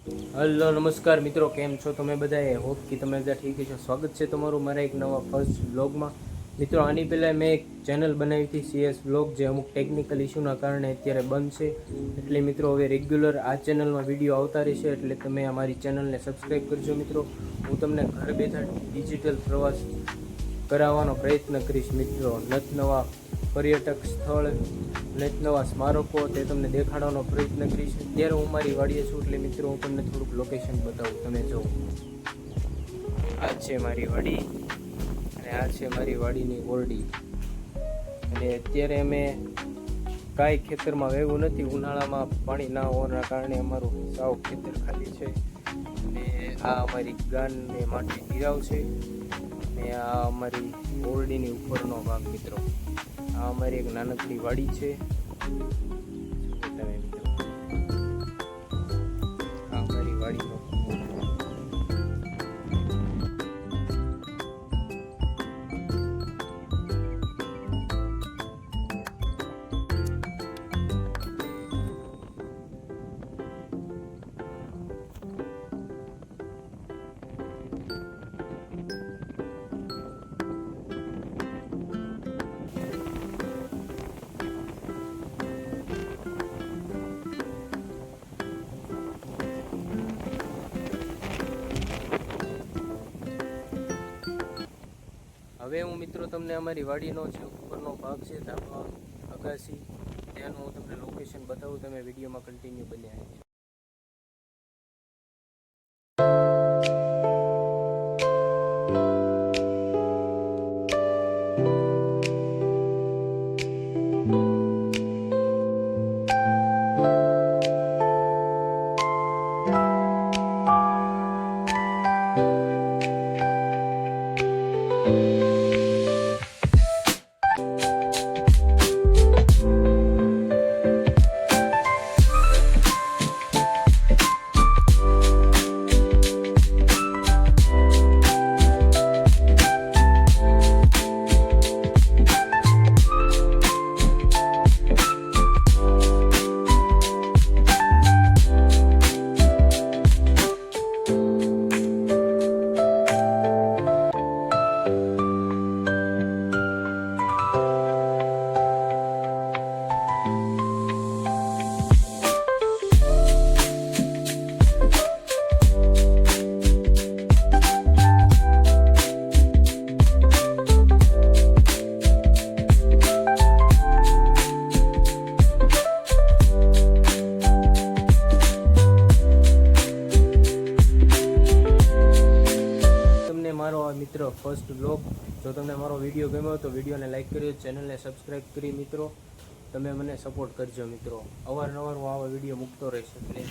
Hello નમસ્કાર મિત્રો, કેમ છો તમે બધાએ? હોપ કે તમે બધા ઠીક છો. સ્વાગત છે તમારું મારા એક નવા ફર્સ્ટ વ્લોગમાં. મિત્રો, આની પહેલાં મેં એક ચેનલ બનાવી હતી CS વ્લોગ, જે અમુક ટેકનિકલ ઇસ્યુના કારણે અત્યારે બંધ છે. એટલે મિત્રો હવે રેગ્યુલર આ ચેનલમાં વિડીયો આવતા રહેશે, એટલે તમે અમારી ચેનલને સબસ્ક્રાઈબ કરજો. મિત્રો, હું તમને ઘર બેઠા ડિજિટલ પ્રવાસ કરાવવાનો પ્રયત્ન કરીશ. મિત્રો, નવા પર્યટક સ્થળ, નવા સ્મારકો તે તમને દેખાડવાનો પ્રયત્ન કરીશ. અત્યારે હું મારી વાડીએ છું, એટલે મિત્રો હું તમને થોડુંક લોકેશન બતાવું. તમે જુઓ, આ છે મારી વાડી અને આ છે મારી વાડીની ઓરડી. અને અત્યારે અમે કાંઈ ખેતરમાં વાવ્યું નથી. ઉનાળામાં પાણી ના હોવાના કારણે અમારું સાવ ખેતર ખાલી છે. અને આ અમારી ગાનને માટે ગિરાવ છે. અને આ અમારી ઓરડીની ઉપરનો ભાગ. મિત્રો, આ અમારી એક નાનકડી વાડી છે. તમે મિત્રો, આ અમારી વાડીનો હવે હું મિત્રો તમને અમારી વાડીનો જે ઉપરનો ભાગ છે, ધાબા, અગાસી, ત્યાંનું હું તમને લોકેશન બતાવું. તમે વિડીયોમાં કન્ટિન્યુ બન્યા રહેજો. મારો આ મિત્ર ફર્સ્ટ વ્લોગ, જો તમને મારો વિડીયો ગમ્યો તો વિડીયોને લાઈક કરજો, ચેનલને સબસ્ક્રાઈબ કરી. મિત્રો, તમે મને સપોર્ટ કરજો. મિત્રો, અવારનવાર હું આવા વિડીયો મૂકતો રહીશ. એટલે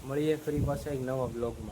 મળીએ ફરી પાછા એક નવા વ્લોગમાં.